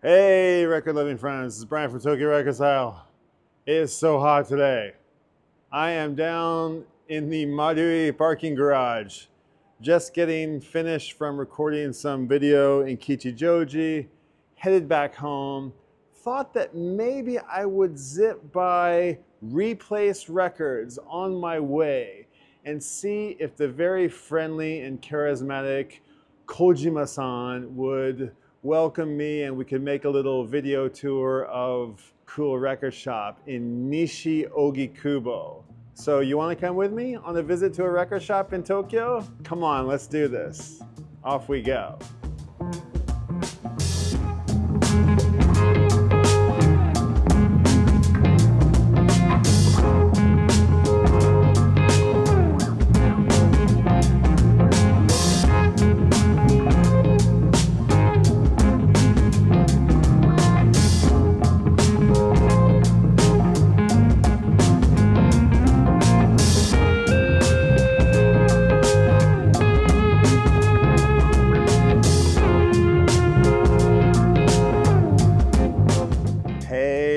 Hey, record loving friends, this is Brian from Tokyo Record Style. It is so hot today. I am down in the Madui parking garage, just getting finished from recording some video in Kichijoji, headed back home. Thought that maybe I would zip by Replace Records on my way and see if the very friendly and charismatic Kojima-san would welcome me and we could make a little video tour of cool record shop in NishiOgikubo. So you want to come with me on a visit to a record shop in Tokyo? Come on, let's do this. Off we go.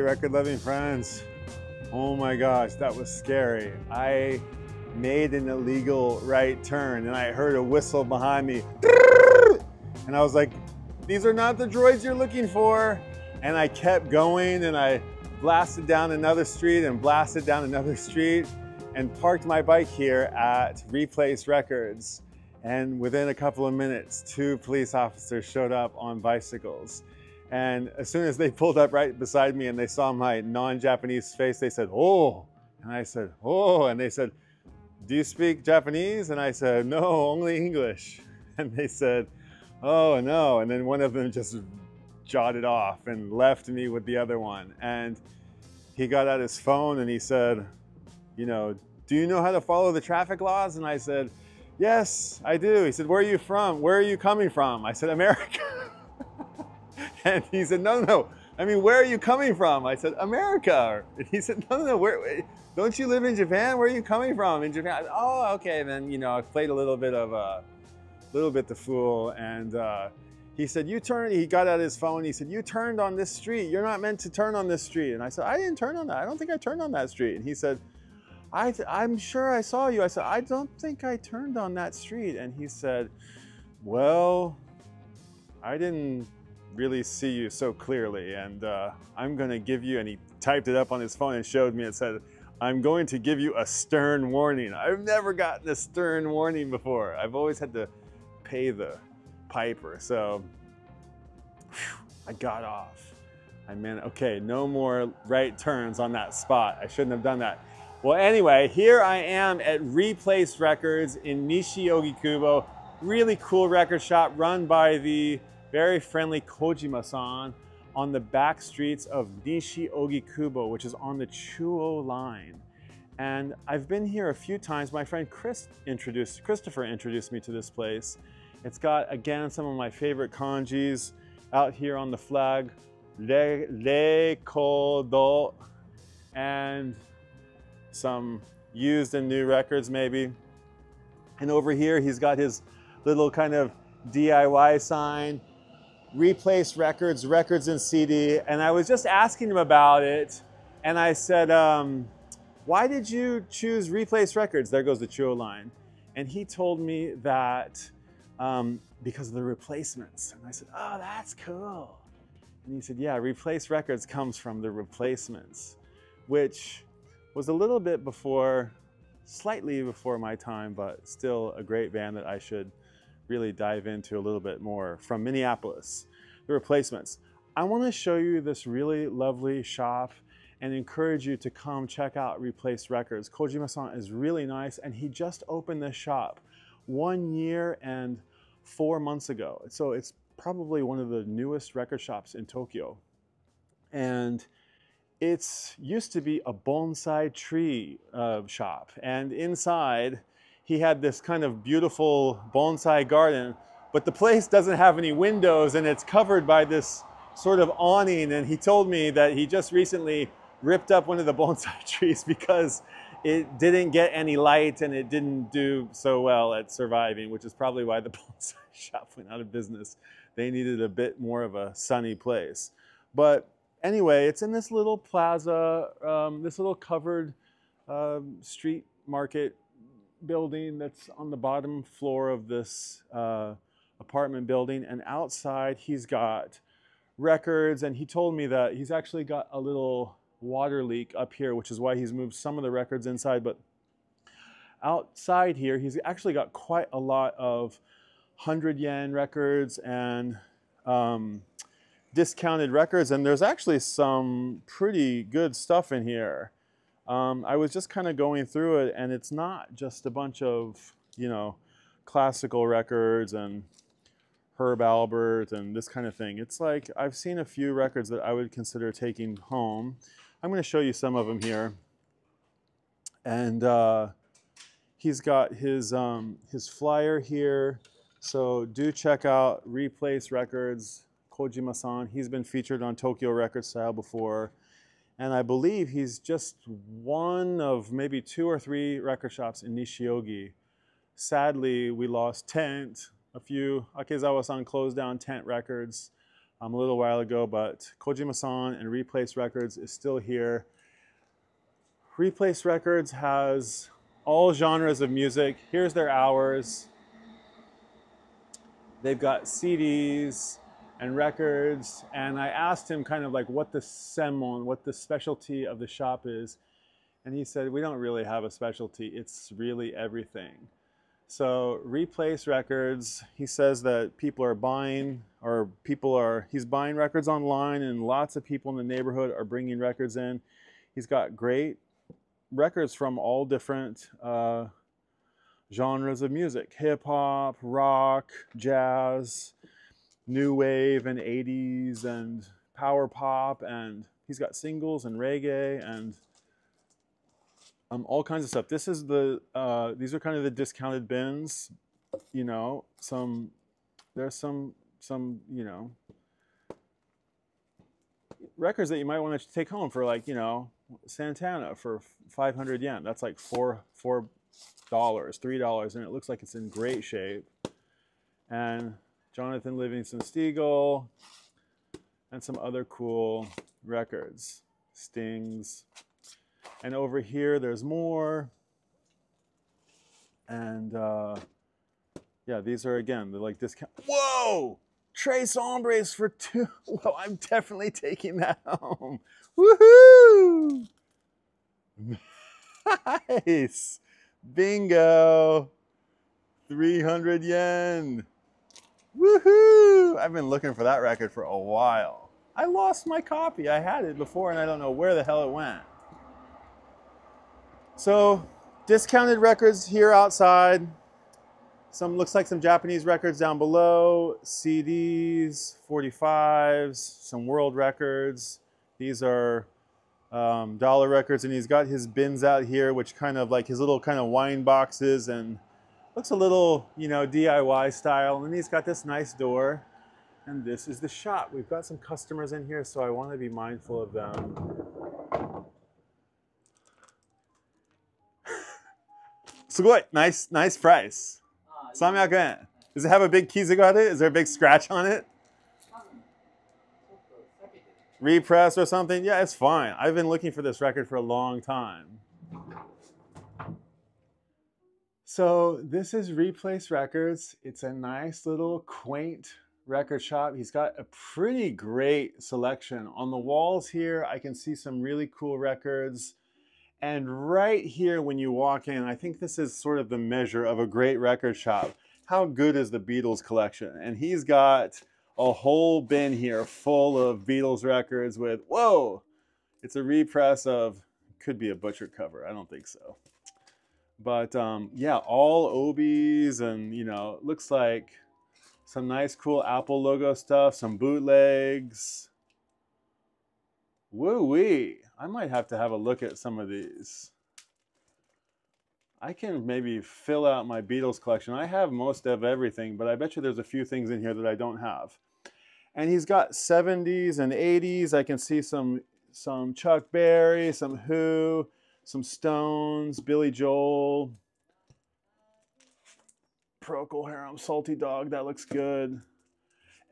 Record loving friends, oh my gosh, that was scary. I made an illegal right turn and I heard a whistle behind me and I was like, these are not the droids you're looking for. And I kept going and I blasted down another street and blasted down another street and parked my bike here at Replace Records. And within a couple of minutes, 2 police officers showed up on bicycles. And as soon as they pulled up right beside me and they saw my non-Japanese face, they said, "Oh," and I said, "Oh," and they said, "Do you speak Japanese?" And I said, "No, only English." And they said, "Oh no," and then one of them just jotted off and left me with the other one. And he got out his phone and he said, "You know, do you know how to follow the traffic laws?" And I said, "Yes, I do." He said, "Where are you from? Where are you coming from?" I said, "America." And he said, no, I mean, where are you coming from? I said, "America." And he said, no, where, don't you live in Japan? Where are you coming from? In Japan. Oh, okay. And then, you know, I played a little bit the fool. And he said, he got out his phone. He said, "You turned on this street. You're not meant to turn on this street." And I said, "I didn't turn on that. I don't think I turned on that street." And he said, I'm sure I saw you." I said, "I don't think I turned on that street." And he said, "Well, I didn't really see you so clearly, and I'm going to give you," and he typed it up on his phone and showed me. It said, "I'm going to give you a stern warning." I've never gotten a stern warning before. I've always had to pay the piper. So I got off. I meant, okay, no more right turns on that spot. I shouldn't have done that. Well, anyway, here I am at Replace Records in NishiOgikubo. Really cool record shop run by the very friendly Kojima-san on the back streets of NishiOgikubo, which is on the Chuo line. And I've been here a few times. My friend Christopher introduced me to this place. It's got, again, some of my favorite kanjis out here on the flag. Kodo, and some used and new records maybe. And over here, he's got his little kind of DIY sign. Replace Records, records and CD. And I was just asking him about it. And I said, "Why did you choose Replace Records?" There goes the Chuo line. And he told me that because of the replacements. And I said, "Oh, that's cool." And he said, "Yeah, Replace Records comes from the replacements," which was a little bit before, slightly before my time, but still a great band that I should really dive into a little bit more. From Minneapolis, the Replacements. I want to show you this really lovely shop and encourage you to come check out Replace Records. Kojima-san is really nice, and he just opened this shop 1 year and 4 months ago. So it's probably one of the newest record shops in Tokyo. And it's used to be a bonsai tree shop, and inside he had this kind of beautiful bonsai garden, but the place doesn't have any windows and it's covered by this sort of awning. And he told me that he just recently ripped up one of the bonsai trees because it didn't get any light and it didn't do so well at surviving, which is probably why the bonsai shop went out of business. they needed a bit more of a sunny place. But anyway, it's in this little plaza, this little covered street market building that's on the bottom floor of this apartment building. And outside, he's got records, and he told me that he's actually got a little water leak up here, which is why he's moved some of the records inside. But outside here, he's actually got quite a lot of 100 yen records and discounted records, and there's actually some pretty good stuff in here. I was just kind of going through it, and it's not just a bunch of, you know, classical records and Herb Albert and this kind of thing. It's like I've seen a few records that I would consider taking home. I'm going to show you some of them here. And he's got his flyer here. So do check out Replace Records, Kojima-san. He's been featured on Tokyo Record Style before. And I believe he's just one of maybe 2 or 3 record shops in Nishiogi. Sadly, we lost Tent. A few, Akezawa-san closed down Tent Records a little while ago, but Kojima-san and Replace Records is still here. Replace Records has all genres of music. Here's their hours. They've got CDs and records, and I asked him kind of like what the semmon, what the specialty of the shop is, and he said, we don't really have a specialty, it's really everything. So Replace Records, he says that people are buying, or he's buying records online, and lots of people in the neighborhood are bringing records in. He's got great records from all different genres of music: hip-hop, rock, jazz, new wave and 80s and power pop, and he's got singles and reggae and all kinds of stuff. This is these are kind of the discounted bins, you know. There's some you know, records that you might want to take home for, like, you know, Santana for 500 yen. That's like $4, $3, and it looks like it's in great shape. And Jonathan Livingston Stiegel, and some other cool records, Stings. And over here, there's more. And yeah, these are, again, they're like discount. Whoa! Tres Hombres for 2. Well, I'm definitely taking that home. Woohoo! Nice! Bingo! 300 yen. Woohoo! I've been looking for that record for a while. I lost my copy. I had it before, and I don't know where the hell it went. So, discounted records here outside. Looks like some Japanese records down below. CDs, 45s, some world records. These are dollar records, and he's got his bins out here, which kind of like his little kind of wine boxes, and looks a little, you know, DIY style. And he's got this nice door, and this is the shop. We've got some customers in here, so I want to be mindful of them. Sugoi, nice price. 300 yen. Does it have a big kizuga on it? Is there a big scratch on it? Repress or something? Yeah, it's fine. I've been looking for this record for a long time. So this is Replace Records. It's a nice little quaint record shop. He's got a pretty great selection. On the walls here, I can see some really cool records. And right here when you walk in, I think this is sort of the measure of a great record shop. How good is the Beatles collection? And he's got a whole bin here full of Beatles records with, whoa, it's a repress of, could be a butcher cover, I don't think so. But yeah, all Obies, and, you know, looks like some nice cool Apple logo stuff, some bootlegs. Woo-wee, I might have to have a look at some of these. I can maybe fill out my Beatles collection. I have most of everything, but I bet you there's a few things in here that I don't have. And he's got 70s and 80s. I can see some Chuck Berry, some Who, some Stones, Billy Joel, Procol Harum, Salty Dog, that looks good.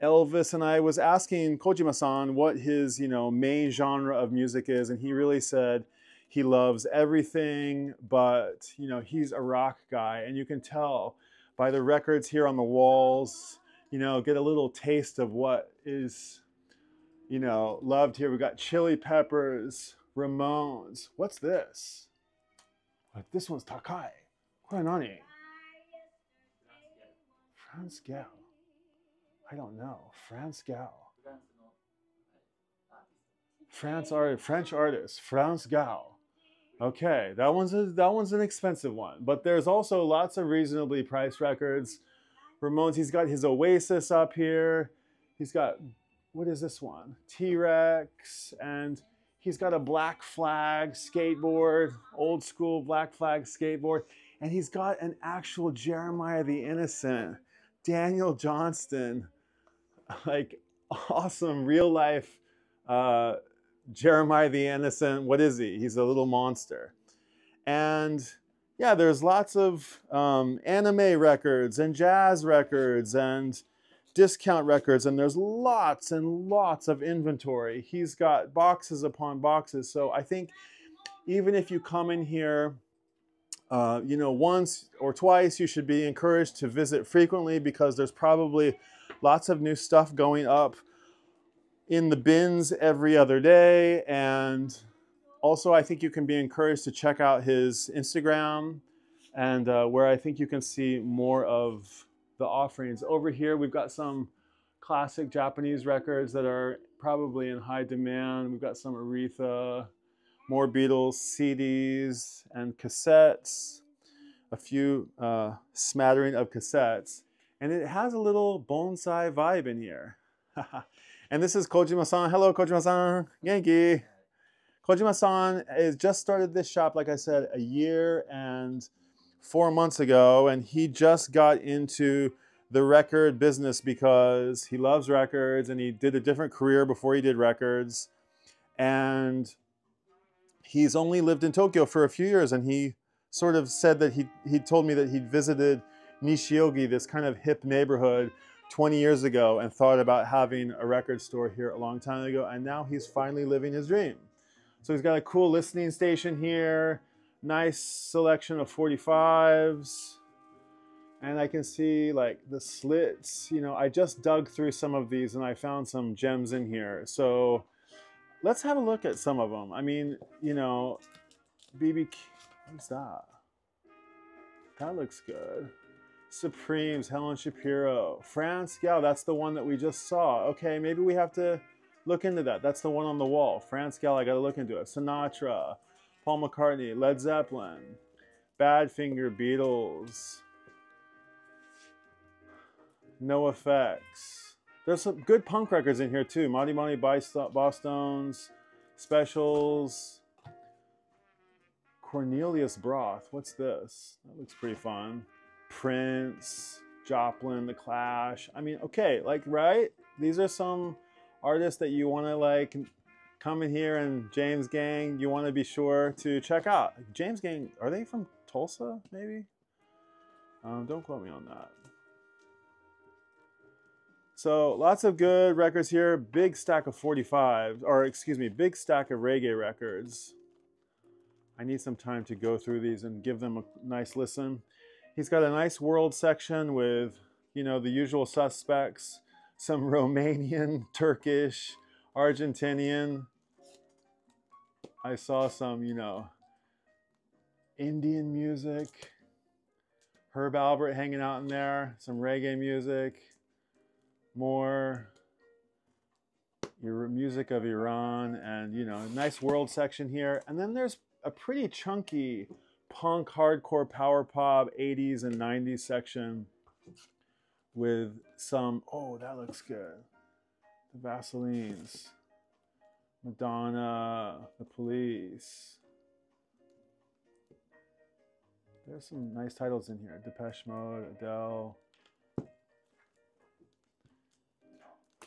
Elvis, and I was asking Kojima-san what his, main genre of music is, and he really said he loves everything, but, he's a rock guy, and you can tell by the records here on the walls, get a little taste of what is, loved here. We've got Chili Peppers, Ramones. What's this? This one's Takai. Kore nani? France Gal. I don't know. France Gal. French artist. France Gal. Okay, that one's an expensive one, but there's also lots of reasonably priced records. Ramones. He's got his Oasis up here. He's got, what is this one? T-Rex, and he's got a Black Flag skateboard, old school Black Flag skateboard, and he's got an actual Jeremiah the Innocent, Daniel Johnston, like awesome real life Jeremiah the Innocent. What is he? He's a little monster. And yeah, there's lots of anime records and jazz records and discount records, and there's lots and lots of inventory. He's got boxes upon boxes. So I think even if you come in here, once or twice, you should be encouraged to visit frequently, because there's probably lots of new stuff going up in the bins every other day. And also, I think you can be encouraged to check out his Instagram, and where I think you can see more of the offerings. Over here, we've got some classic Japanese records that are probably in high demand. We've got some Aretha, more Beatles CDs and cassettes, a few smattering of cassettes. And it has a little bonsai vibe in here. And this is Kojima-san. Hello, Kojima-san. Genki. Kojima-san has just started this shop, like I said, a year and 4 months ago, and he just got into the record business because he loves records, and he did a different career before he did records. And he's only lived in Tokyo for a few years, and he sort of said that he told me that he'd visited Nishiogi, this kind of hip neighborhood, 20 years ago, and thought about having a record store here a long time ago, and now he's finally living his dream. So he's got a cool listening station here, nice selection of 45s, and I can see like the slits. I just dug through some of these and I found some gems in here. So let's have a look at some of them. I mean, BB, what's that? That looks good. Supremes, Helen Shapiro, France Gal, that's the one that we just saw. Okay, maybe we have to look into that. That's the one on the wall. France Gal, I gotta look into it. Sinatra, Paul McCartney, Led Zeppelin, Badfinger, Beatles, No Effects. There's some good punk records in here too. Monty Monty, Bosstones, Specials, Cornelius Broth. What's this? That looks pretty fun. Prince, Joplin, The Clash. I mean, okay, right? These are some artists that you want to come in here, and James Gang, you want to be sure to check out. James Gang, are they from Tulsa, maybe? Don't quote me on that. So lots of good records here. Big stack of 45s, or excuse me, big stack of reggae records. I need some time to go through these and give them a nice listen. He's got a nice world section with, the usual suspects. Some Romanian, Turkish, Argentinian. I saw some, Indian music. Herb Albert hanging out in there. Some reggae music. More music of Iran, and, nice world section here. And then there's a pretty chunky punk, hardcore, power pop, 80s and 90s section with some, oh, that looks good. The Vaselines, Madonna, The Police. There's some nice titles in here. Depeche Mode, Adele,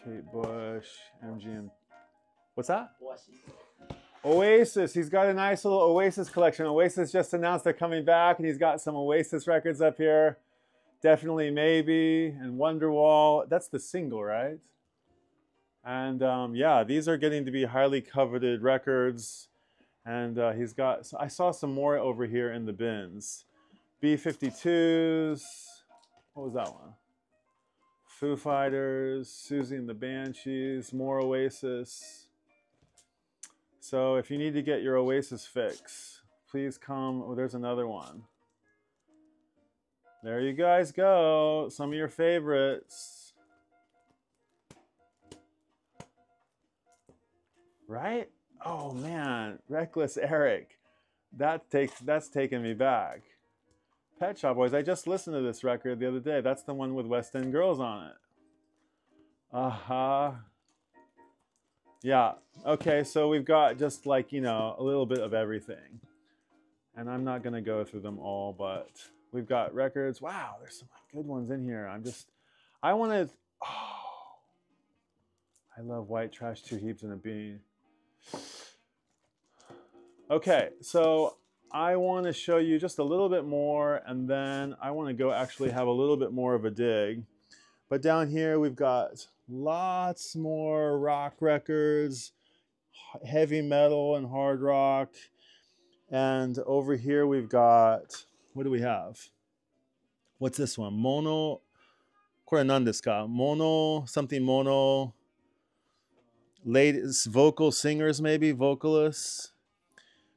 Kate Bush, MGM. What's that? Oasis. He's got a nice little Oasis collection. Oasis just announced they're coming back, and he's got some Oasis records up here. Definitely Maybe, and Wonderwall. That's the single, right? And yeah, these are getting to be highly coveted records. And he's got, so I saw some more over here in the bins. B-52s. What was that one? Foo Fighters, Susie and the Banshees, more Oasis. So if you need to get your Oasis fix, please come. Oh, there's another one. There you guys go. Some of your favorites. Right? Oh man, Reckless Eric. That's taking me back. Pet Shop Boys. I just listened to this record the other day. That's the one with West End Girls on it. Uh-huh. Yeah. Okay, so we've got just like, you know, a little bit of everything. And I'm not going to go through them all, but we've got records. Wow, there's some good ones in here. I want to, oh, I love White Trash, Two Heaps and a Bean. Okay, so I want to show you just a little bit more, and then I want to go actually have a little bit more of a dig. But down here we've got lots more rock records, heavy metal and hard rock. And over here we've got, what do we have? What's this one? Mono, これ何ですか? Mono, something mono. Ladies, vocal singers maybe, vocalists.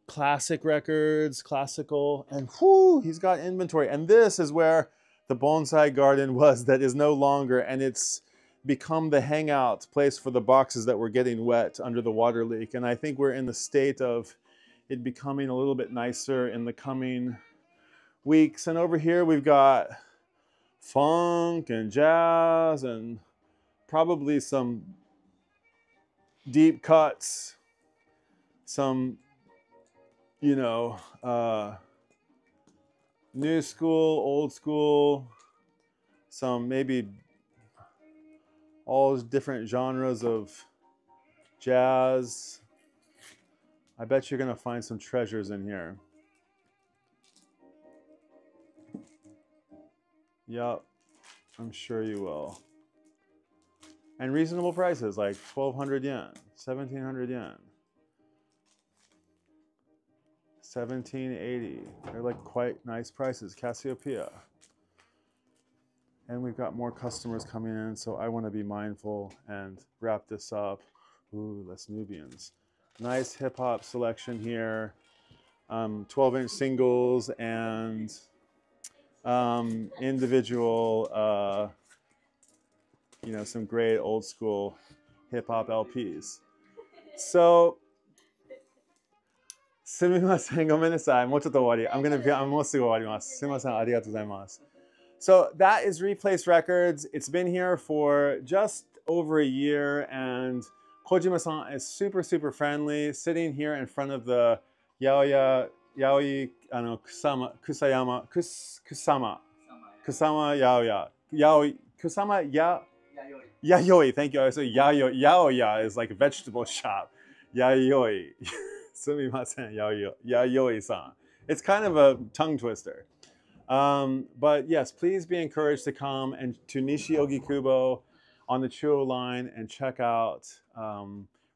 Classic records, classical, and whoo, he's got inventory. And this is where the bonsai garden was that is no longer, and it's become the hangout place for the boxes that were getting wet under the water leak. And I think we're in the state of it becoming a little bit nicer in the coming weeks. And over here we've got funk and jazz and probably some deep cuts, some, you know, new school, old school, some maybe all different genres of jazz. I bet you're gonna find some treasures in here. Yup, I'm sure you will. And reasonable prices, like 1,200 yen, 1,700 yen. 1780. They're like quite nice prices. Cassiopeia. And we've got more customers coming in, so I want to be mindful and wrap this up. Ooh, Les Nubians. Nice hip hop selection here. 12-inch singles and individual, you know, some great old school hip hop LPs. So, すみません、ごめんなさい。もうちょっと終わり。もうすぐ終わります。すみません、ありがとうございます。So that is Replace Records. It's been here for just over a year, and Kojima-san is super, super friendly, sitting here in front of the Kusama Yayoi. Thank you. So Yaoya is like a vegetable shop. Yayoi. Sumimasen, Yayoi-san. It's kind of a tongue twister. But yes, please be encouraged to come and to NishiOgikubo on the Chuo line and check out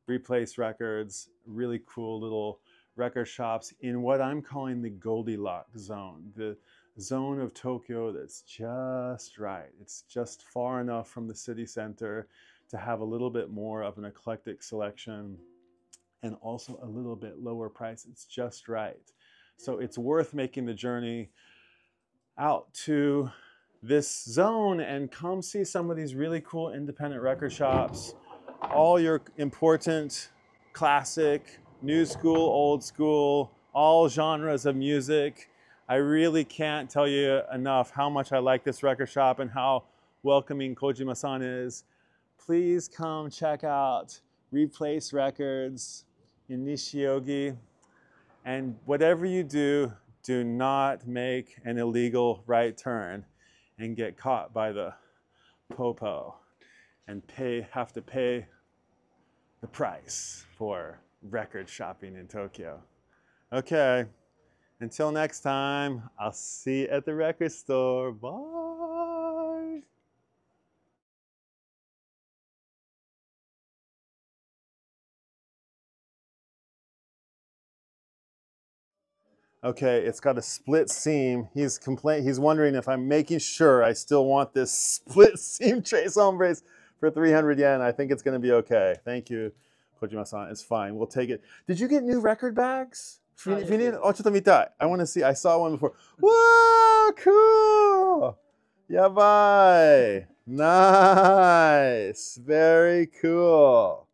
Replace Records. Really cool little record shops in what I'm calling the Goldilocks zone. The zone of Tokyo that's just right. It's just far enough from the city center to have a little bit more of an eclectic selection and also a little bit lower price. It's just right. So it's worth making the journey out to this zone and come see some of these really cool independent record shops. All your important classic, new school, old school, all genres of music. I really can't tell you enough how much I like this record shop and how welcoming Kojima-san is. Please come check out Replace Records in Nishiogi. And whatever you do, do not make an illegal right turn and get caught by the popo and have to pay the price for record shopping in Tokyo. Okay, until next time, I'll see you at the record store. Bye. Okay, it's got a split seam. He's wondering if I'm making sure I still want this split seam Tres Hombres for 300 yen. I think it's going to be okay. Thank you, Kojima-san. It's fine. We'll take it. Did you get new record bags? If you need, oh, ちょっと見たい. I want to see. I saw one before. Whoa, cool. Yabai. Nice. Very cool.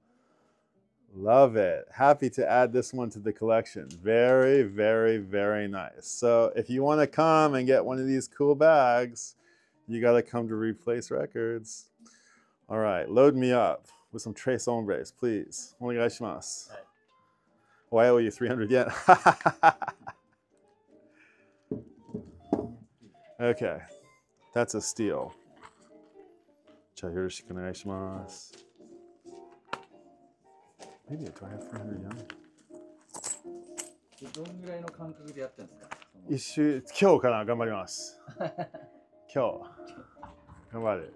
Love it. Happy to add this one to the collection. Very, very, very nice. So if you want to come and get one of these cool bags, you got to come to Replace Records. All right, load me up with some Tres Hombres, please. Onegaishimasu. Oh, I owe you 300 yen. Okay, that's a steal. Yoroshiku onegaishimasu. Maybe do I have 300 yen? どんぐらいの感覚でやってるんですか？一周、今日かな、頑張ります。今日、頑張る。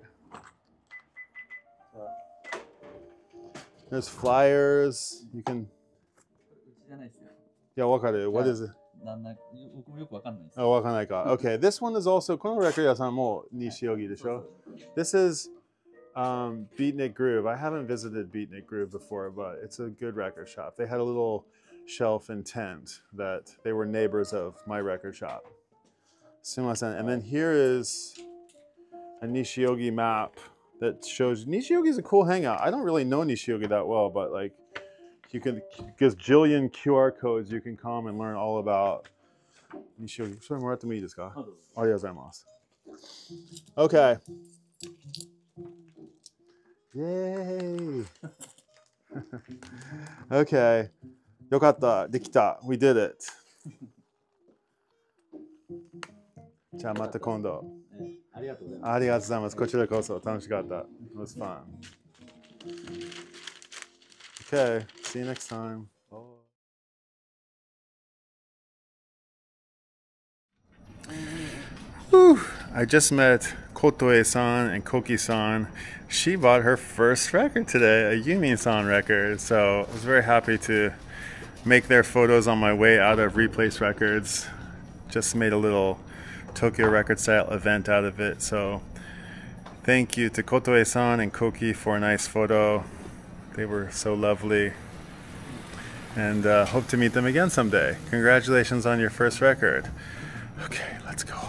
There's flyers. You can. じゃないですよ。いや、わかる。What is it? 僕もよくわかんないです。あ、わかんないか。Okay, this one is also このレコード屋さんも西荻でしょ。This is Beatnik Groove. I haven't visited Beatnik Groove before, but it's a good record shop. They had a little shelf in tent that they were neighbors of my record shop. Sumimasen. And then here is a Nishiogi map that shows Nishiogi is a cool hangout. I don't really know Nishiogi that well, but like you can, there's jillion QR codes you can come and learn all about Nishiogi. それもらってもいいですか？ありがとうございます。Okay. Yay! Okay. よかった。できた。We did it. じゃあまた今度。ありがとうございます。ありがとうございます。こちらこそ楽しかった。It was fun. Okay. See you next time. Whew. I just met Kotoe-san and Koki-san. She bought her first record today, a Yumin-san record. So I was very happy to make their photos on my way out of Replace Records. Just made a little Tokyo record style event out of it. So thank you to Kotoe-san and Koki for a nice photo. They were so lovely. And hope to meet them again someday. Congratulations on your first record. Okay, let's go.